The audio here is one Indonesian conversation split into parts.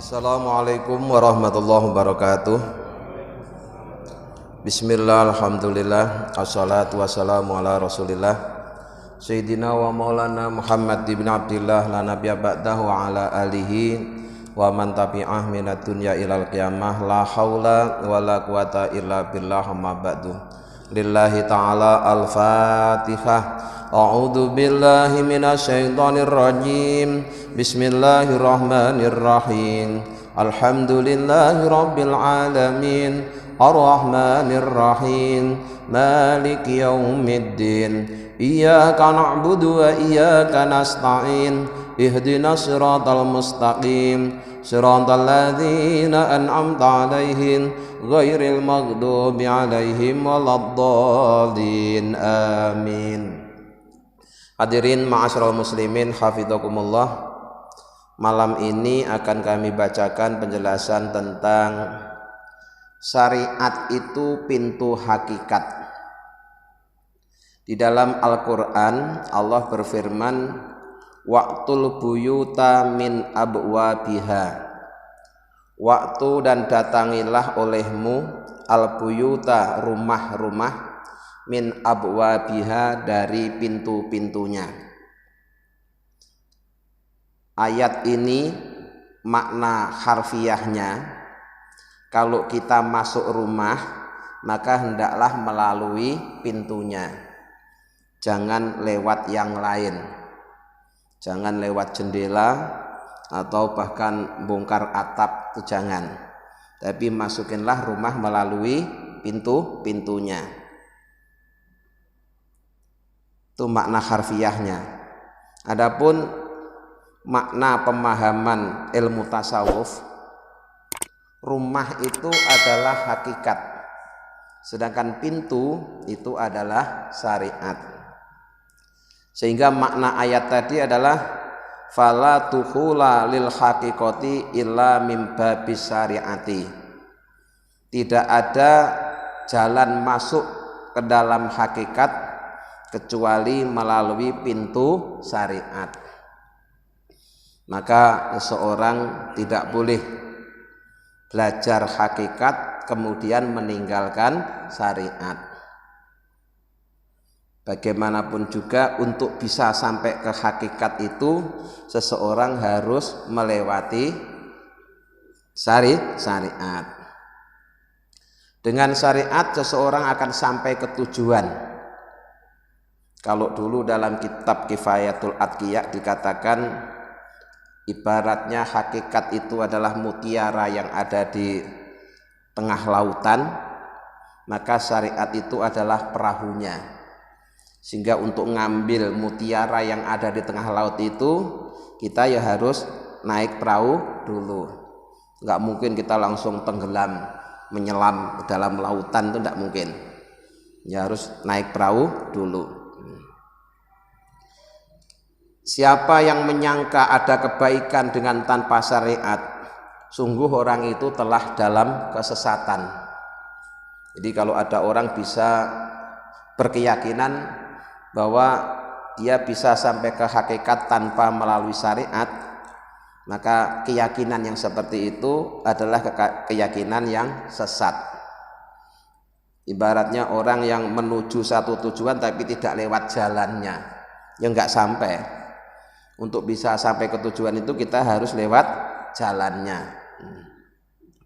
Assalamualaikum warahmatullahi wabarakatuh. Bismillah, alhamdulillah, assalatu wassalamu ala rasulillah Sayyidina wa maulana Muhammad ibn Abdillah la nabiyya ba'dahu wa ala alihi wa man tabi'ah minad dunya ilal qiyamah. La haula wa la quwata illa billah, amma ba'du. Lillahi ta'ala al-fatihah. A'udzu billahi minasyaitonir rajim. Bismillahirrahmanirrahim. Alhamdulillahi rabbil alamin. Ar-Rahmanir Rahim. Maliki yaumiddin. Iyyaka na'budu wa iyyaka nasta'in. Ihdinas siratal mustaqim. Siratal ladzina an'amta 'alaihim ghairil maghdubi 'alaihim waladdallin. Amin. Hadirin ma'asyiral muslimin hafizakumullah. Malam ini akan kami bacakan penjelasan tentang syariat itu pintu hakikat. Di dalam Al-Qur'an Allah berfirman, waqtul buyuta min abwabiha. Waktu dan datangilah olehmu al-buyuta, rumah-rumah, min abwabiha, dari pintu-pintunya. Ayat ini makna harfiahnya, kalau kita masuk rumah maka hendaklah melalui pintunya, jangan lewat yang lain, jangan lewat jendela atau bahkan bongkar atap, itu jangan, tapi masukinlah rumah melalui pintu-pintunya. Itu makna harfiahnya. Adapun makna pemahaman ilmu tasawuf, rumah itu adalah hakikat, sedangkan pintu itu adalah syariat. Sehingga makna ayat tadi adalah fala tukhula lil haqiqati illa mim babis syariati. Tidak ada jalan masuk ke dalam hakikat kecuali melalui pintu syariat. Maka seseorang tidak boleh belajar hakikat kemudian meninggalkan syariat. Bagaimanapun juga untuk bisa sampai ke hakikat itu seseorang harus melewati syariat. Dengan syariat seseorang akan sampai ke tujuan. Kalau dulu dalam kitab Kifayatul Atqiya dikatakan ibaratnya hakikat itu adalah mutiara yang ada di tengah lautan, maka syariat itu adalah perahunya. Sehingga untuk ngambil mutiara yang ada di tengah laut itu, kita ya harus naik perahu dulu. Nggak mungkin kita langsung tenggelam, menyelam ke dalam lautan, itu nggak mungkin. Ya harus naik perahu dulu. Siapa yang menyangka ada kebaikan dengan tanpa syariat, sungguh orang itu telah dalam kesesatan. Jadi kalau ada orang bisa berkeyakinan bahwa dia bisa sampai ke hakikat tanpa melalui syariat, maka keyakinan yang seperti itu adalah keyakinan yang sesat. Ibaratnya orang yang menuju satu tujuan tapi tidak lewat jalannya, ya nggak sampai. Untuk bisa sampai ke tujuan itu kita harus lewat jalannya,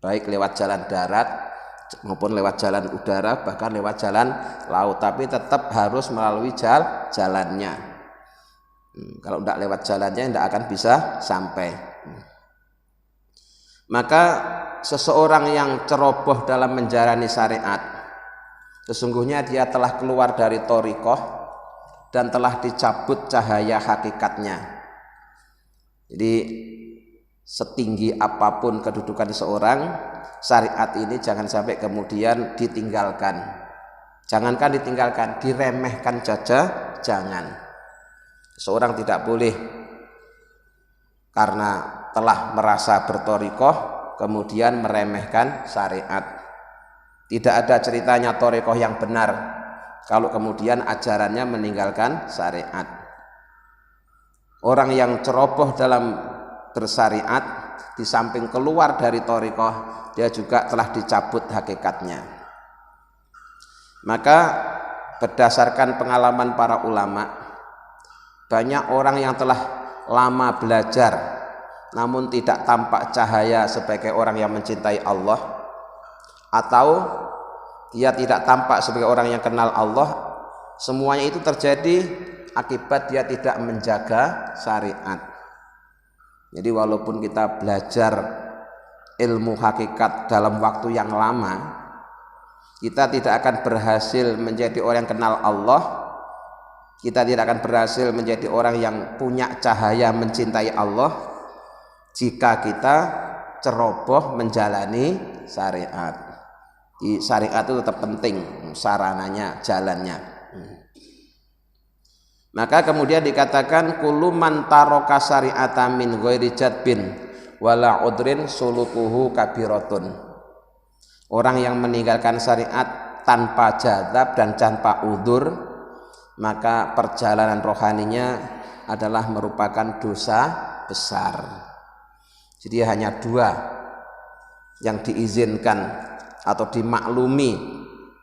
baik lewat jalan darat maupun lewat jalan udara, bahkan lewat jalan laut, tapi tetap harus melalui jalannya. Kalau tidak lewat jalannya tidak akan bisa sampai. Maka seseorang yang ceroboh dalam menjalani syariat, sesungguhnya dia telah keluar dari thariqah dan telah dicabut cahaya hakikatnya. Jadi setinggi apapun kedudukan seorang, syariat ini jangan sampai kemudian ditinggalkan. Jangankan ditinggalkan, diremehkan saja jangan. Seorang tidak boleh karena telah merasa berthariqah kemudian meremehkan syariat. Tidak ada ceritanya thariqah yang benar kalau kemudian ajarannya meninggalkan syariat. Orang yang ceroboh dalam bersyariat di samping keluar dari thariqah, dia juga telah dicabut hakikatnya. Maka berdasarkan pengalaman para ulama, banyak orang yang telah lama belajar namun tidak tampak cahaya sebagai orang yang mencintai Allah, atau dia tidak tampak sebagai orang yang kenal Allah. Semuanya itu terjadi akibat dia tidak menjaga syariat. Jadi walaupun kita belajar ilmu hakikat dalam waktu yang lama, kita tidak akan berhasil menjadi orang yang kenal Allah. Kita tidak akan berhasil menjadi orang yang punya cahaya mencintai Allah jika kita ceroboh menjalani syariat. Di syariat itu tetap penting sarananya, jalannya. Maka kemudian dikatakan kullu man taraka syari'ata min ghairi jadbin wala udrin sulukuhu kabiratun. Orang yang meninggalkan syariat tanpa jadab dan tanpa udzur, maka perjalanan rohaninya adalah merupakan dosa besar. Jadi hanya dua yang diizinkan atau dimaklumi,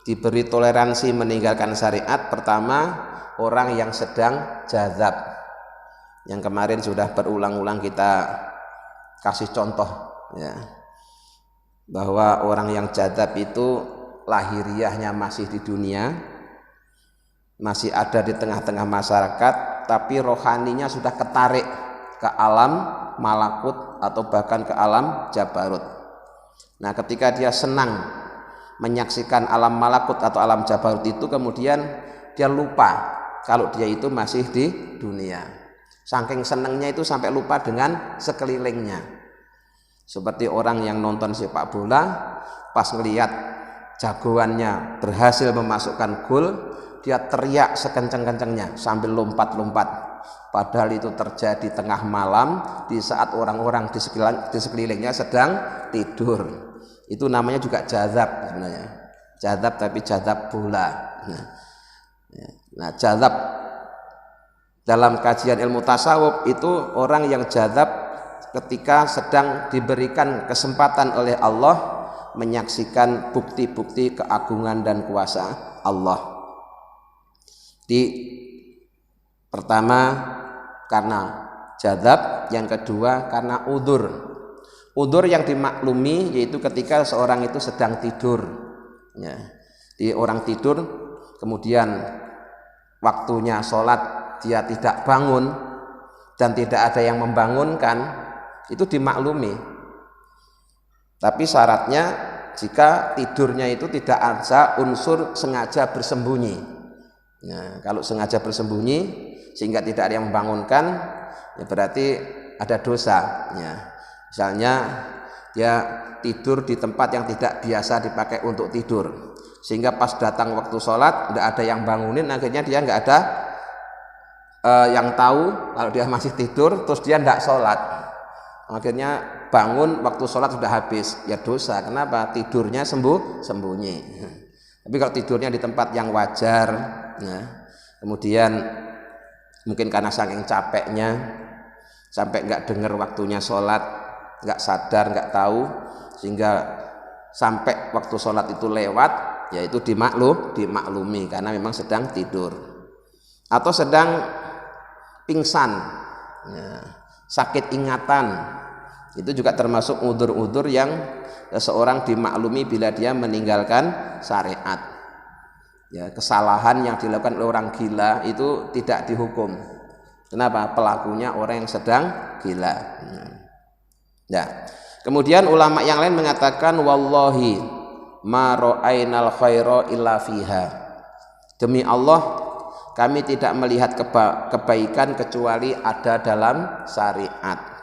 diberi toleransi meninggalkan syariat. Pertama, orang yang sedang jazab, yang kemarin sudah berulang-ulang kita kasih contoh ya, bahwa orang yang jazab itu lahiriahnya masih di dunia, masih ada di tengah-tengah masyarakat, tapi rohaninya sudah ketarik ke alam malakut atau bahkan ke alam jabarut. Nah, ketika dia senang menyaksikan alam malakut atau alam jabarut itu, kemudian dia lupa kalau dia itu masih di dunia. Saking senangnya itu sampai lupa dengan sekelilingnya. Seperti orang yang nonton sepak bola, pas ngelihat jagoannya berhasil memasukkan gol, dia teriak sekencang-kencangnya sambil lompat-lompat. Padahal itu terjadi tengah malam di saat orang-orang di sekelilingnya sedang tidur. Itu namanya juga jazab sebenarnya. Jazab tapi jazab bola. Nah, jazab dalam kajian ilmu tasawuf itu orang yang jazab ketika sedang diberikan kesempatan oleh Allah menyaksikan bukti-bukti keagungan dan kuasa Allah. Pertama karena jazab, yang kedua karena udzur. Udzur yang dimaklumi yaitu ketika seorang itu sedang tidur. Ya. Di orang tidur kemudian waktunya sholat dia tidak bangun dan tidak ada yang membangunkan, itu dimaklumi. Tapi syaratnya jika tidurnya itu tidak ada unsur sengaja bersembunyi. Nah, kalau sengaja bersembunyi sehingga tidak ada yang membangunkan, ya berarti ada dosa. Ya. Misalnya dia tidur di tempat yang tidak biasa dipakai untuk tidur, sehingga pas datang waktu sholat tidak ada yang bangunin, akhirnya dia nggak ada yang tahu kalau dia masih tidur, terus dia tidak sholat, akhirnya bangun waktu sholat sudah habis, ya dosa. Kenapa? Tidurnya sembunyi. Tapi kalau tidurnya di tempat yang wajar, nah, kemudian mungkin karena saking capeknya sampai nggak dengar waktunya sholat, nggak sadar, nggak tahu, sehingga sampai waktu sholat itu lewat, yaitu dimaklumi karena memang sedang tidur atau sedang pingsan, ya, sakit ingatan. Itu juga termasuk udzur-udzur yang seseorang dimaklumi bila dia meninggalkan syariat. Ya, kesalahan yang dilakukan oleh orang gila itu tidak dihukum. Kenapa? Pelakunya orang yang sedang gila. Ya. Kemudian ulama yang lain mengatakan wallahi ma ra'ainal khaira illa fiha. Demi Allah, kami tidak melihat kebaikan kecuali ada dalam syariat.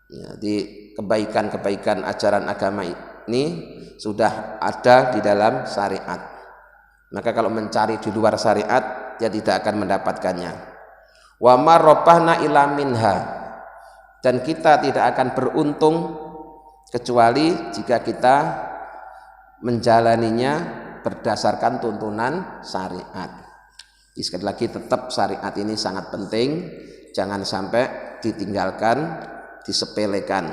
Ya, di kebaikan-kebaikan ajaran agama ini sudah ada di dalam syariat. Maka kalau mencari di luar syariat, dia tidak akan mendapatkannya. Wa ma rabbahna illa minha. Dan kita tidak akan beruntung kecuali jika kita menjalaninya berdasarkan tuntunan syariat. Sekali lagi tetap syariat ini sangat penting, jangan sampai ditinggalkan, disepelekan.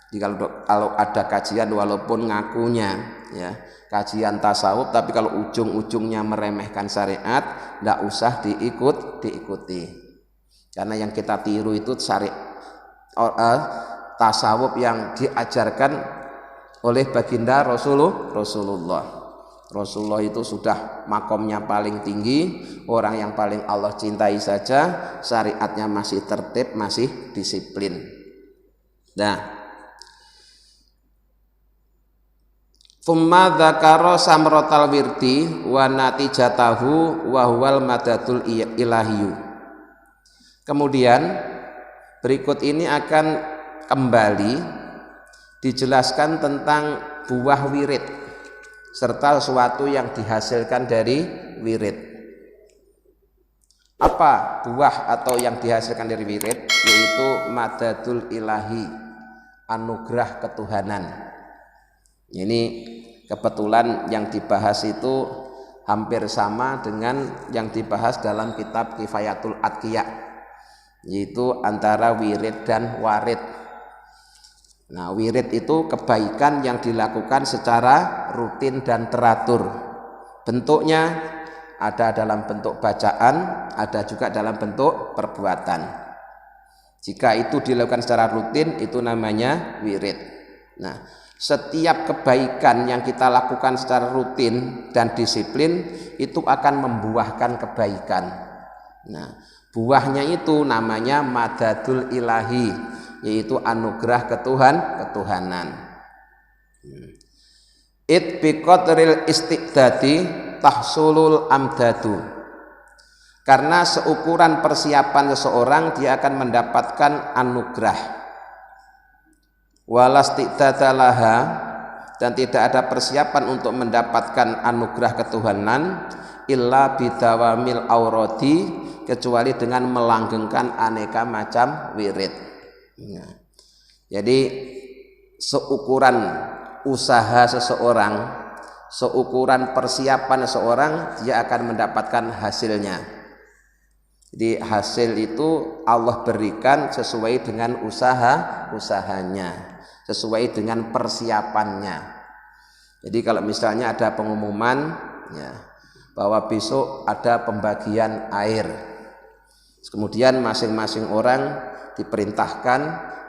Jadi kalau ada kajian walaupun ngakunya ya kajian tasawuf, tapi kalau ujung-ujungnya meremehkan syariat, tidak usah diikuti. Karena yang kita tiru itu tasawuf yang diajarkan oleh baginda Rasulullah. Rasulullah itu sudah makomnya paling tinggi, orang yang paling Allah cintai saja, syariatnya masih tertib, masih disiplin. Nah, thumma dzakara samratal wirdi wa natijatahu wa huwal madadul ilahiyyu. Kemudian berikut ini akan kembali dijelaskan tentang buah wirid serta sesuatu yang dihasilkan dari wirid. Apa buah atau yang dihasilkan dari wirid? Yaitu madadul ilahi, anugerah ketuhanan. Ini kebetulan yang dibahas itu hampir sama dengan yang dibahas dalam kitab Kifayatul Atqiya, yaitu antara wirid dan warid. Nah, wirid itu kebaikan yang dilakukan secara rutin dan teratur. Bentuknya ada dalam bentuk bacaan, ada juga dalam bentuk perbuatan. Jika itu dilakukan secara rutin, itu namanya wirid. Nah, setiap kebaikan yang kita lakukan secara rutin dan disiplin itu akan membuahkan kebaikan. Nah, buahnya itu namanya madadul ilahi, yaitu anugerah ketuhanan. It biqadril istiqdadi tahsulul amdadu. Karena seukuran persiapan seseorang dia akan mendapatkan anugerah. Walastiqdadalaha, dan tidak ada persiapan untuk mendapatkan anugerah ketuhanan illa bidawamil aurodi, kecuali dengan melanggengkan aneka macam wirid. Nah, jadi seukuran usaha seseorang, seukuran persiapan seseorang, dia akan mendapatkan hasilnya. Jadi hasil itu Allah berikan sesuai dengan usahanya, sesuai dengan persiapannya. Jadi kalau misalnya ada pengumuman ya, bahwa besok ada pembagian air, kemudian masing-masing orang diperintahkan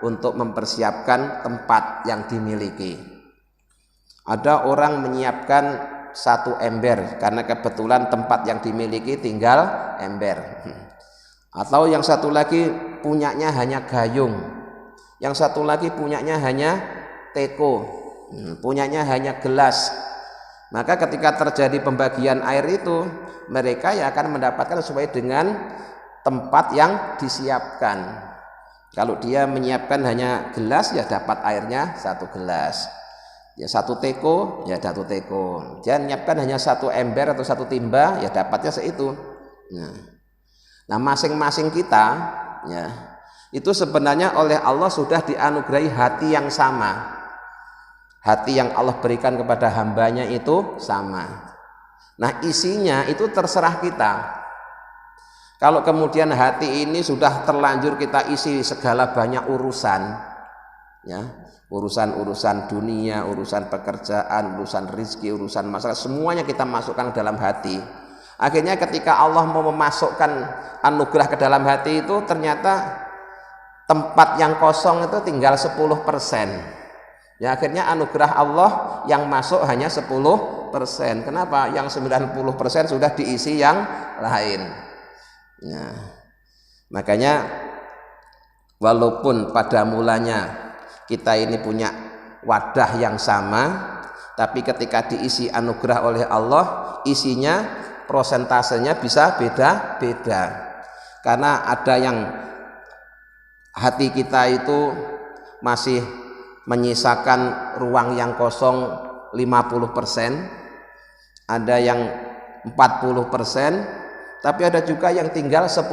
untuk mempersiapkan tempat yang dimiliki. Ada orang menyiapkan 1 ember karena kebetulan tempat yang dimiliki tinggal ember. Atau yang satu lagi punyanya hanya gayung, yang satu lagi punyanya hanya teko, punyanya hanya gelas. Maka ketika terjadi pembagian air itu, mereka ya akan mendapatkan sesuai dengan tempat yang disiapkan. Kalau dia menyiapkan hanya gelas, ya dapat airnya 1 gelas. Ya 1 teko, ya 1 teko. Dia menyiapkan hanya 1 ember atau 1 timba, ya dapatnya seitu. Nah, masing-masing kita ya itu sebenarnya oleh Allah sudah dianugerahi hati yang sama. Hati yang Allah berikan kepada hambanya itu sama. Nah, isinya itu terserah kita. Kalau kemudian hati ini sudah terlanjur kita isi segala banyak urusan, ya, urusan dunia, urusan pekerjaan, urusan rezeki, urusan masalah, semuanya kita masukkan ke dalam hati. Akhirnya ketika Allah mau memasukkan anugerah ke dalam hati itu, ternyata tempat yang kosong itu tinggal 10%. Ya, akhirnya anugerah Allah yang masuk hanya 10%. Kenapa? Yang 90% sudah diisi yang lain. Nah, makanya walaupun pada mulanya kita ini punya wadah yang sama, tapi ketika diisi anugerah oleh Allah, isinya prosentasenya bisa beda-beda. Karena ada yang hati kita itu masih menyisakan ruang yang kosong 50%, ada yang 40%, tapi ada juga yang tinggal 10%.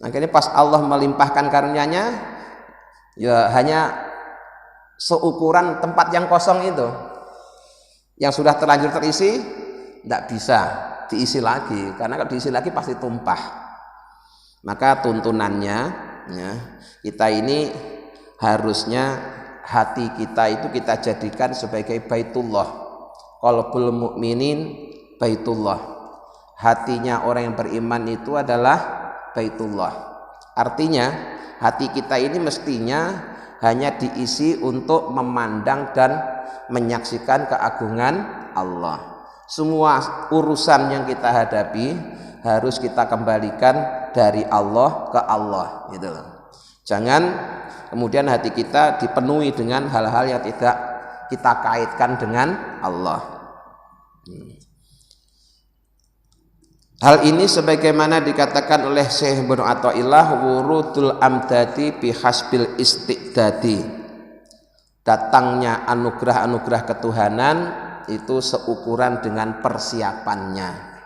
Makanya pas Allah melimpahkan karunia-Nya, ya hanya seukuran tempat yang kosong itu, yang sudah terlanjur terisi, tidak bisa diisi lagi, karena kalau diisi lagi pasti tumpah. Maka tuntunannya ya, kita ini harusnya hati kita itu kita jadikan sebagai Baitullah. Qalbul mukminin Baitullah. Hatinya orang yang beriman itu adalah Baitullah. Artinya hati kita ini mestinya hanya diisi untuk memandang dan menyaksikan keagungan Allah. Semua urusan yang kita hadapi harus kita kembalikan dari Allah ke Allah, gitu loh. Jangan kemudian hati kita dipenuhi dengan hal-hal yang tidak kita kaitkan dengan Allah. Hal ini sebagaimana dikatakan oleh Syekh Ibnu Athaillah, wurudul amdadi bihasbil istiqdadi. Datangnya anugerah-anugerah ketuhanan itu seukuran dengan persiapannya.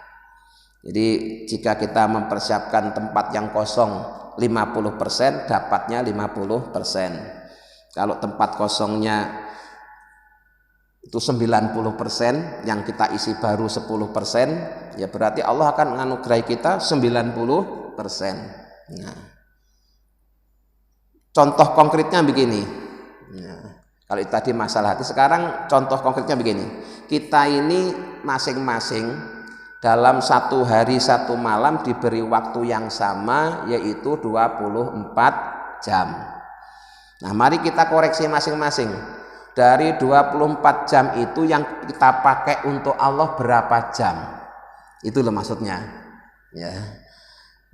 Jadi jika kita mempersiapkan tempat yang kosong 50%, dapatnya 50%. Kalau tempat kosongnya itu 90%, yang kita isi baru 10%, ya berarti Allah akan menganugerahi kita 90%. Nah, contoh konkretnya begini. Nah, kalau tadi masalah hati, sekarang contoh konkretnya begini. Kita ini masing-masing dalam satu hari satu malam diberi waktu yang sama, yaitu 24 jam. Nah, mari kita koreksi masing-masing. Dari 24 jam itu yang kita pakai untuk Allah berapa jam? Itu loh maksudnya. Ya.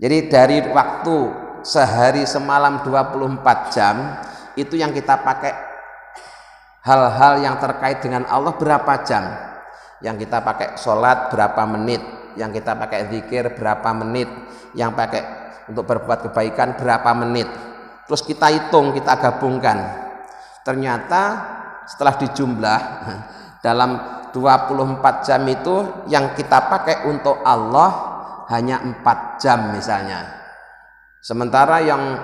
Jadi dari waktu sehari semalam 24 jam itu yang kita pakai hal-hal yang terkait dengan Allah berapa jam? Yang kita pakai sholat berapa menit? Yang kita pakai zikir berapa menit? Yang pakai untuk berbuat kebaikan berapa menit? Terus kita hitung, kita gabungkan. Ternyata setelah dijumlah dalam 24 jam itu yang kita pakai untuk Allah hanya 4 jam misalnya. Sementara yang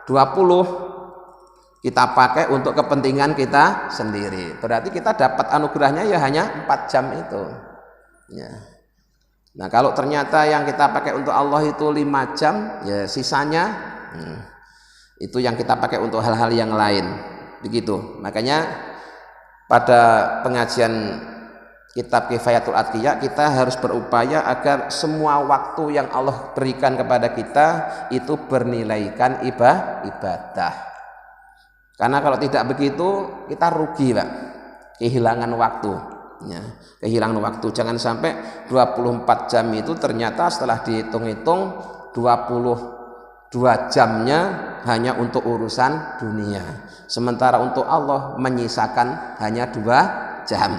20 kita pakai untuk kepentingan kita sendiri. Berarti kita dapat anugerahnya ya hanya 4 jam itu. Ya. Nah, kalau ternyata yang kita pakai untuk Allah itu 5 jam, ya sisanya itu yang kita pakai untuk hal-hal yang lain. Begitu. Makanya pada pengajian kitab Kifayatul Atqiya kita harus berupaya agar semua waktu yang Allah berikan kepada kita itu bernilaikan ibadah. Karena kalau tidak begitu kita rugi, Pak. Kehilangan waktu. Ya, kehilangan waktu. Jangan sampai 24 jam itu ternyata setelah dihitung-hitung 22 jamnya hanya untuk urusan dunia. Sementara untuk Allah menyisakan hanya 2 jam.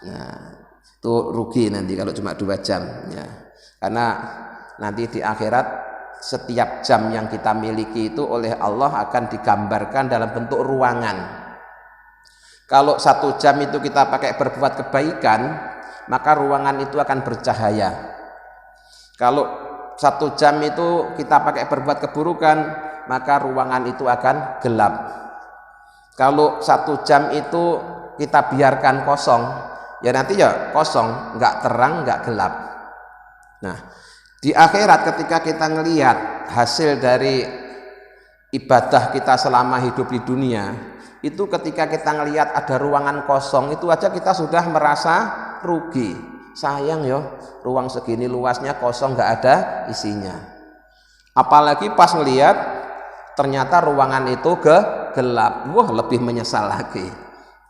Nah, itu rugi nanti kalau cuma 2 jam. Ya. Karena nanti di akhirat setiap jam yang kita miliki itu oleh Allah akan digambarkan dalam bentuk ruangan. Kalau 1 jam itu kita pakai berbuat kebaikan, maka ruangan itu akan bercahaya. Kalau 1 jam itu kita pakai berbuat keburukan, maka ruangan itu akan gelap. Kalau 1 jam itu kita biarkan kosong, ya nanti ya kosong, nggak terang, nggak gelap. Nah, di akhirat ketika kita ngelihat hasil dari ibadah kita selama hidup di dunia, itu ketika kita ngelihat ada ruangan kosong, itu aja kita sudah merasa rugi. Sayang ya, ruang segini luasnya kosong, nggak ada isinya. Apalagi pas ngelihat ternyata ruangan itu gelap, wah lebih menyesal lagi.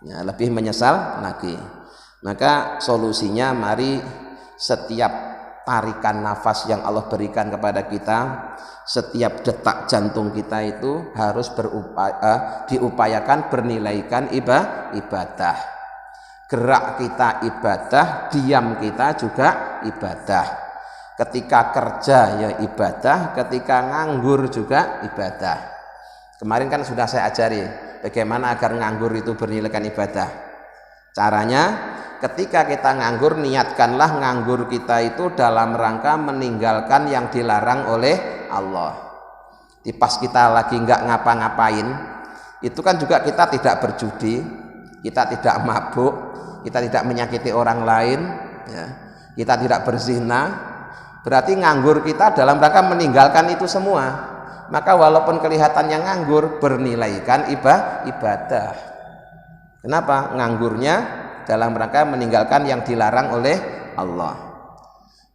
Ya, lebih menyesal lagi. Maka solusinya mari setiap tarikan nafas yang Allah berikan kepada kita, setiap detak jantung kita itu harus diupayakan bernilaikan ibadah. Gerak kita ibadah, diam kita juga ibadah. Ketika kerja ya ibadah, ketika nganggur juga ibadah. Kemarin kan sudah saya ajari bagaimana agar nganggur itu bernilaikan ibadah. Caranya ketika kita nganggur, niatkanlah nganggur kita itu dalam rangka meninggalkan yang dilarang oleh Allah. Di pas kita lagi nggak ngapa-ngapain, itu kan juga kita tidak berjudi, kita tidak mabuk, kita tidak menyakiti orang lain, ya, kita tidak berzina. Berarti nganggur kita dalam rangka meninggalkan itu semua, maka walaupun kelihatannya nganggur, bernilaikan ibadah. Kenapa? Nganggurnya dalam rangka meninggalkan yang dilarang oleh Allah.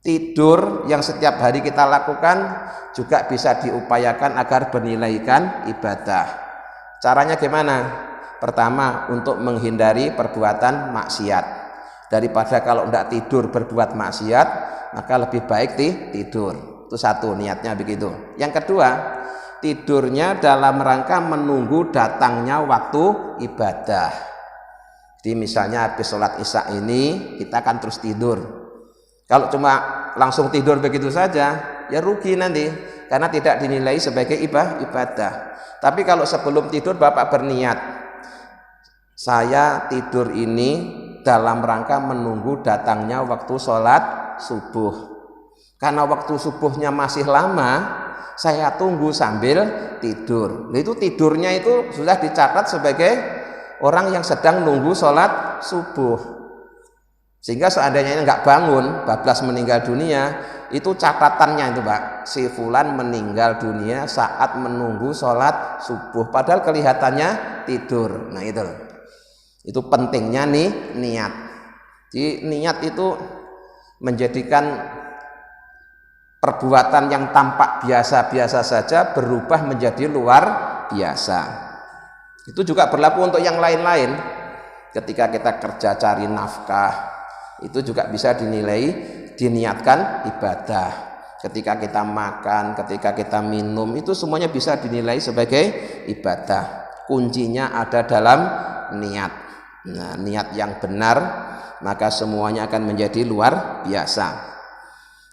Tidur yang setiap hari kita lakukan juga bisa diupayakan agar bernilaikan ibadah. Caranya gimana? Pertama, untuk menghindari perbuatan maksiat. Daripada kalau tidak tidur berbuat maksiat, maka lebih baik tidur. Itu satu, niatnya begitu. Yang kedua, tidurnya dalam rangka menunggu datangnya waktu ibadah. Jadi misalnya habis sholat isya ini kita akan terus tidur. Kalau cuma langsung tidur begitu saja, ya rugi nanti, karena tidak dinilai sebagai ibadah. Tapi kalau sebelum tidur Bapak berniat, saya tidur ini dalam rangka menunggu datangnya waktu sholat subuh. Karena waktu subuhnya masih lama, saya tunggu sambil tidur. Nah, itu tidurnya itu sudah dicatat sebagai orang yang sedang nunggu sholat subuh. Sehingga seandainya nggak bangun, bablas meninggal dunia, itu catatannya itu Pak, si fulan meninggal dunia saat menunggu sholat subuh, padahal kelihatannya tidur. Nah itu pentingnya nih niat. Jadi niat itu menjadikan perbuatan yang tampak biasa-biasa saja berubah menjadi luar biasa. Itu juga berlaku untuk yang lain-lain. Ketika kita kerja cari nafkah, itu juga bisa diniatkan ibadah. Ketika kita makan, ketika kita minum, itu semuanya bisa dinilai sebagai ibadah. Kuncinya ada dalam niat. Nah, niat yang benar, maka semuanya akan menjadi luar biasa.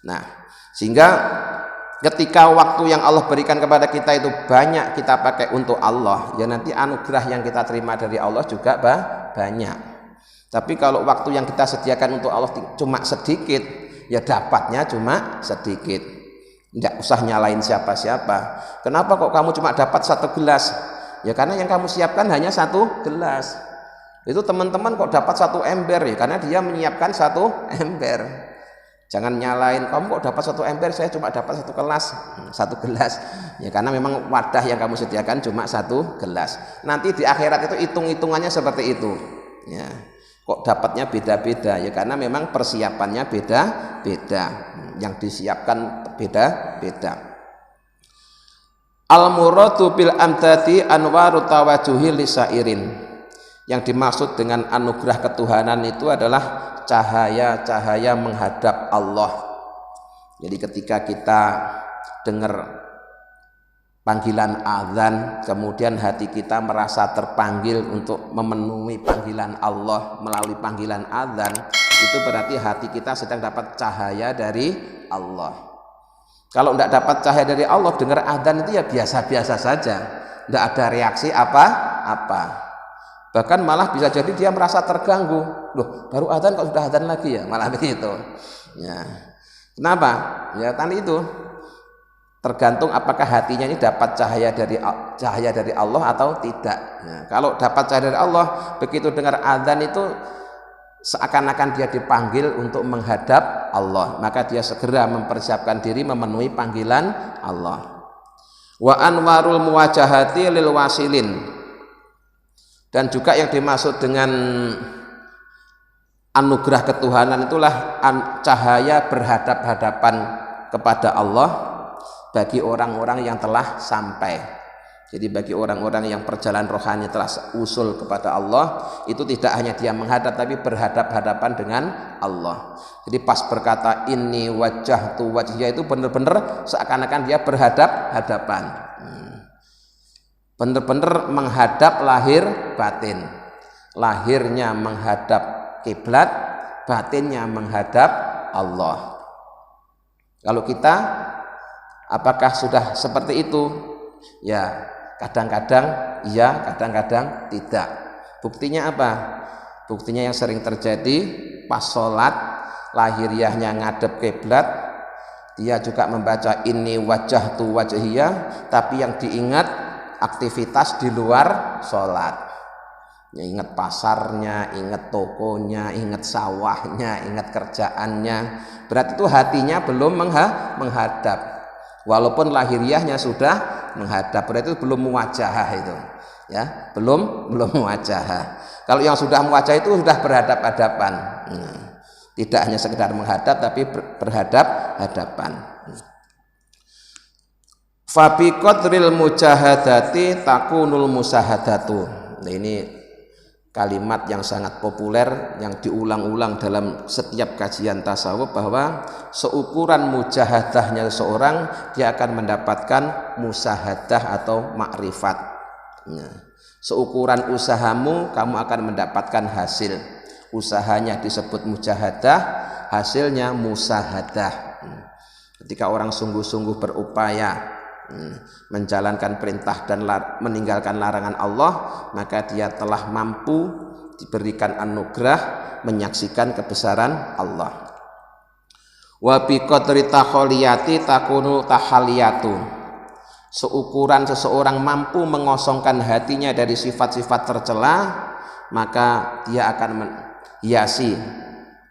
Nah, sehingga ketika waktu yang Allah berikan kepada kita itu banyak kita pakai untuk Allah, ya nanti anugerah yang kita terima dari Allah juga banyak. Tapi kalau waktu yang kita sediakan untuk Allah cuma sedikit, ya dapatnya cuma sedikit. Tidak usah nyalain siapa-siapa. Kenapa kok kamu cuma dapat 1 gelas? Ya karena yang kamu siapkan hanya 1 gelas. Itu teman-teman kok dapat 1 ember, ya karena dia menyiapkan 1 ember. Jangan nyalain, kamu kok dapat 1 ember, saya cuma dapat 1 gelas. Ya karena memang wadah yang kamu sediakan cuma 1 gelas. Nanti di akhirat itu hitung-hitungannya seperti itu. Ya. Kok dapatnya beda-beda? Ya karena memang persiapannya beda-beda. Yang disiapkan beda-beda. Al-muradu bil amdadi anwaru tawajuhi lisairin. Yang dimaksud dengan anugerah ketuhanan itu adalah cahaya-cahaya menghadap Allah. Jadi ketika kita dengar panggilan azan, kemudian hati kita merasa terpanggil untuk memenuhi panggilan Allah melalui panggilan azan, itu berarti hati kita sedang dapat cahaya dari Allah. Kalau tidak dapat cahaya dari Allah, dengar azan itu ya biasa-biasa saja, tidak ada reaksi apa-apa. Bahkan malah bisa jadi dia merasa terganggu. Loh, baru azan kok sudah azan lagi ya, malah begitu. Ya. Kenapa? Ya tadi itu. Tergantung apakah hatinya ini dapat cahaya dari Allah atau tidak. Nah, kalau dapat cahaya dari Allah, begitu dengar azan itu seakan-akan dia dipanggil untuk menghadap Allah, maka dia segera mempersiapkan diri memenuhi panggilan Allah. Wa anwarul muwajahati lil wasilin. Dan juga yang dimaksud dengan anugerah ketuhanan itulah cahaya berhadap-hadapan kepada Allah bagi orang-orang yang telah sampai. Jadi bagi orang-orang yang perjalanan rohani telah usul kepada Allah, itu tidak hanya dia menghadap tapi berhadap-hadapan dengan Allah. Jadi pas berkata inni wajjahtu wajhiya itu benar-benar seakan-akan dia berhadap-hadapan. Benar-benar menghadap lahir batin. Lahirnya menghadap kiblat, batinnya menghadap Allah. Kalau kita apakah sudah seperti itu? Ya, kadang-kadang iya, kadang-kadang tidak. Buktinya apa? Buktinya yang sering terjadi pas sholat, lahiriahnya ngadep kiblat, dia juga membaca inni wajjahtu wajhiyah, tapi yang diingat aktivitas di luar sholat. Ya, ingat pasarnya, ingat tokonya, ingat sawahnya, ingat kerjaannya. Berarti itu hatinya belum menghadap. Walaupun lahiriahnya sudah menghadap. Berarti itu belum muwajahah itu. Ya, belum muwajahah. Kalau yang sudah muwajahah itu sudah berhadap-hadapan. Tidak hanya sekedar menghadap tapi berhadap-hadapan. Fa bi qadril mujahadati takunul musahadatu. Nah, ini kalimat yang sangat populer yang diulang-ulang dalam setiap kajian tasawuf, bahwa seukuran mujahadahnya seseorang dia akan mendapatkan musahadah atau makrifat. Seukuran usahamu kamu akan mendapatkan hasil. Usahanya disebut mujahadah, hasilnya musahadah. Ketika orang sungguh-sungguh berupaya menjalankan perintah dan meninggalkan larangan Allah, maka dia telah mampu diberikan anugerah menyaksikan kebesaran Allah. Wa bi qadri takholiyati takunu tahaliyatu. Seukuran seseorang mampu mengosongkan hatinya dari sifat-sifat tercela, maka dia akan menghiasi,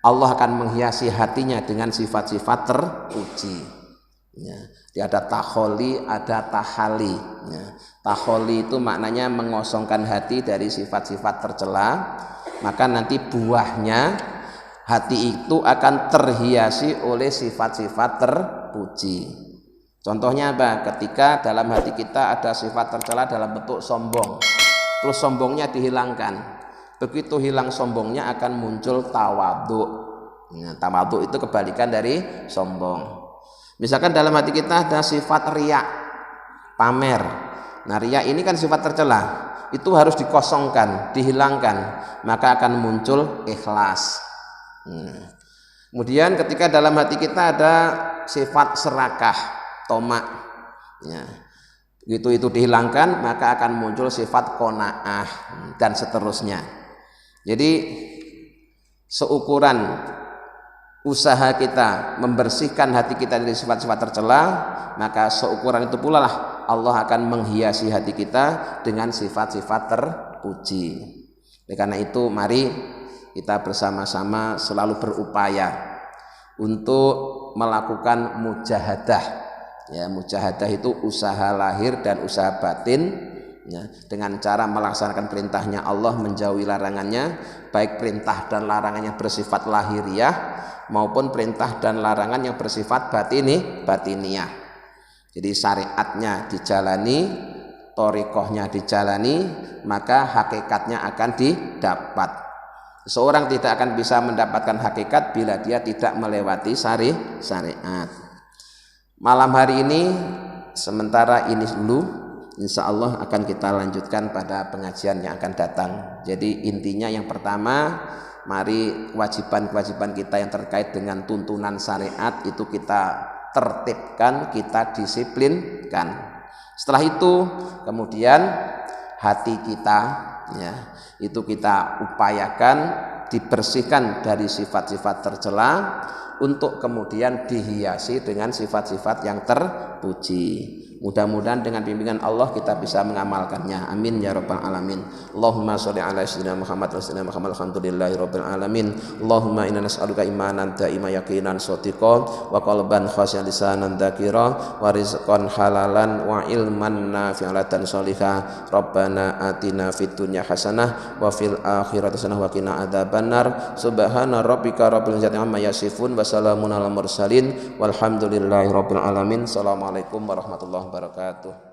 Allah akan menghiasi hatinya dengan sifat-sifat terpuji. Ya, ada takholi, ada tahali. Ya, takholi itu maknanya mengosongkan hati dari sifat-sifat tercela, maka nanti buahnya hati itu akan terhiasi oleh sifat-sifat terpuji. Contohnya apa? Ketika dalam hati kita ada sifat tercela dalam bentuk sombong, terus sombongnya dihilangkan. Begitu hilang sombongnya akan muncul tawadhu. Nah, tawadhu itu kebalikan dari sombong. Misalkan dalam hati kita ada sifat riya, pamer. Nah, riya ini kan sifat tercela, itu harus dikosongkan, dihilangkan, maka akan muncul ikhlas. Kemudian ketika dalam hati kita ada sifat serakah, tomak, ya, itu dihilangkan, maka akan muncul sifat qanaah dan seterusnya. Jadi seukuran usaha kita membersihkan hati kita dari sifat-sifat tercela, maka seukuran itu pula lah Allah akan menghiasi hati kita dengan sifat-sifat terpuji. Oleh karena itu mari kita bersama-sama selalu berupaya untuk melakukan mujahadah. Ya, mujahadah itu usaha lahir dan usaha batin, ya, dengan cara melaksanakan perintahnya Allah, menjauhi larangannya, baik perintah dan larangannya bersifat lahiriah maupun perintah dan larangan yang bersifat batiniyah. Jadi syariatnya dijalani, thariqahnya dijalani, maka hakikatnya akan didapat. Seorang tidak akan bisa mendapatkan hakikat bila dia tidak melewati syariat. Malam hari ini sementara ini dulu, insya Allah akan kita lanjutkan pada pengajian yang akan datang. Jadi intinya yang pertama, mari kewajiban-kewajiban kita yang terkait dengan tuntunan syariat itu kita tertibkan, kita disiplinkan. Setelah itu kemudian hati kita, ya, itu kita upayakan dibersihkan dari sifat-sifat tercela untuk kemudian dihiasi dengan sifat-sifat yang terpuji. Mudah-mudahan dengan bimbingan Allah kita bisa mengamalkannya. Amin ya rabbal alamin. Allahumma sholli ala sayyidina Muhammad wa sallim alhamdulillahi rabbil alamin. Allahumma inna nas'aluka imanan daima yaqinan shadiqan wa qalban khashi'an lisanan dzakira wa rizqan halalan wa ilman nafi'an sholihah. Rabbana atina fid dunya hasanah wa fil akhirati hasanah wa qina adzabannar. Subhana rabbika rabbil izzati amma yasifun wa salamun alal mursalin walhamdulillahi rabbil alamin. Assalamualaikum warahmatullahi wabarakatuh.